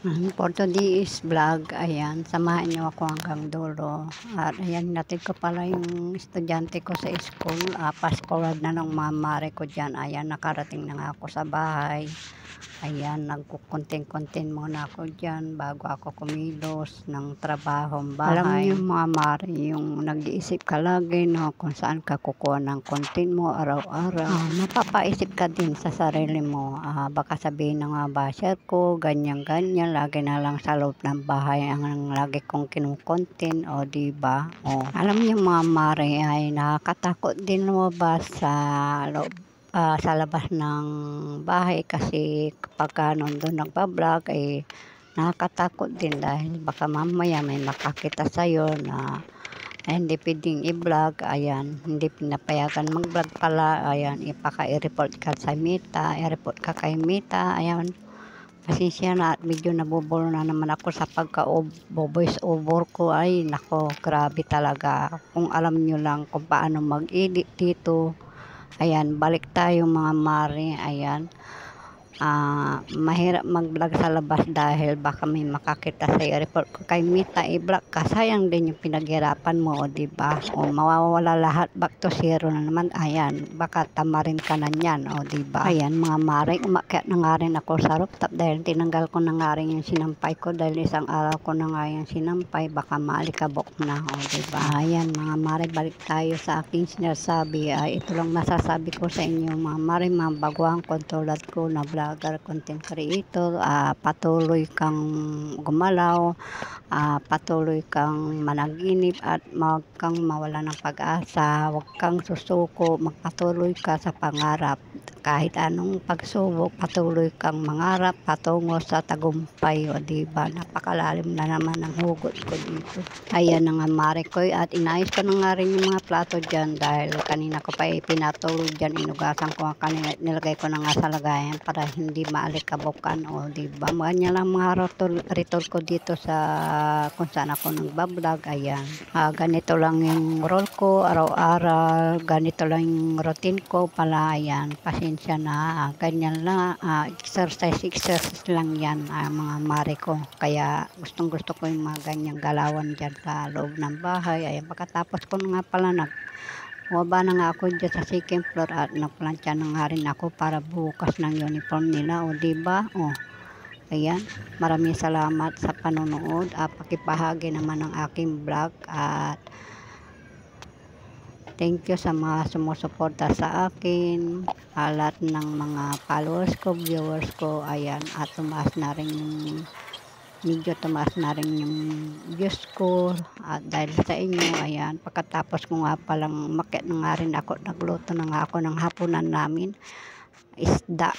For today's vlog, ayan, samahan niyo ako hanggang dulo. At ayan, natin ko pala yung estudyante ko sa school. Fast forward na ng mamare ko dyan. Ayan, nakarating na nga ako sa bahay. Ayan, nagkukuntin-kuntin muna ako dyan bago ako kumilos ng trabahong bahay. Alam niyo mga mare, yung nag-iisip ka lagi, no, kung saan ka kukuha ng content mo araw-araw. Mapapaisip ka din sa sarili mo. Baka sabihin ng mga basher ko, ganyan-ganyan, lagi na lang sa loob ng bahay ang lagi kong kinukontent, o diba? O, alam niyo mga mare, ay nakakatakot din lumabas sa loob. Sa labas ng bahay kasi kapag nandun nagbablog ay nakakatakot din dahil baka mamaya may makakita sa'yo na hindi pwedeng i-vlog. Ayan, hindi pinapayagan mag-vlog pala. Ayan, i-report ka sa Meta, i-report ka kay Meta. Ayan, pasensya na at medyo nabubulo na naman ako sa pagka-voice over ko. Ay nako, grabe talaga. Kung alam nyo lang kung paano mag-edit dito. Ayan, balik tayo mga mare. Ayan, mahirap mag-vlog sa labas dahil baka may makakita sa report ko kay Meta, i-vlog ka, sayang din yung pinaghirapan mo, o diba? O mawawala lahat, back to zero na naman. Ayan, baka tamarin ka na yan, o diba? Ayan mga mare, umakyat na nga rin ako sa rooftop dahil tinanggal ko na nga rin yung sinampay ko dahil isang araw ko na nga yung sinampay, baka maalikabok na, o diba? Ayan mga mare, balik tayo sa aking sinasabi. Ito lang masasabi ko sa inyo mga mare, mga baguhang kontulad ko na vlogger, content creator. Patuloy kang gumalaw, patuloy kang managinip at huwag kang mawala ng pag-asa, huwag kang susuko, magpatuloy ka sa pangarap. Kahit anong pagsubok, patuloy kang mangarap patungo sa tagumpay, o diba? Napakalalim na naman ang hugot ko dito. Ayan na nga mare ko, at inayos ko na nga rin yung mga plato dyan dahil kanina ko pa pinatulog dyan, inugasan ko nga kanina, nilagay ko na nga sa lagayan para hindi maalikabukan, o diba? Ganyan lang mga ritual ko dito sa kung saan ako nagbablog. Ayan, ganito lang yung role ko araw-araw, ganito lang yung routine ko pala. Ayan, pasensya na, ganyan lang, exercise lang yan mga mare ko, kaya gustong gusto ko yung mga ganyang galawan dyan sa loob ng bahay. Ayan, pagkatapos ko nga pala bumaba na nga ako dyan sa second floor at nagplantya na nga rin ako para bukas ng uniform nila, o diba? Ayan, maraming salamat sa panonood. Pakipahagi naman ng aking vlog at thank you sa mga sumusuporta sa akin, lahat ng mga followers ko, viewers ko. Ayan, at tumaas na rin yung views ko at dahil sa inyo. Ayan, pagkatapos ko nga palang umakyat na nga rin ako, nagluto na nga ako ng hapunan namin, isda.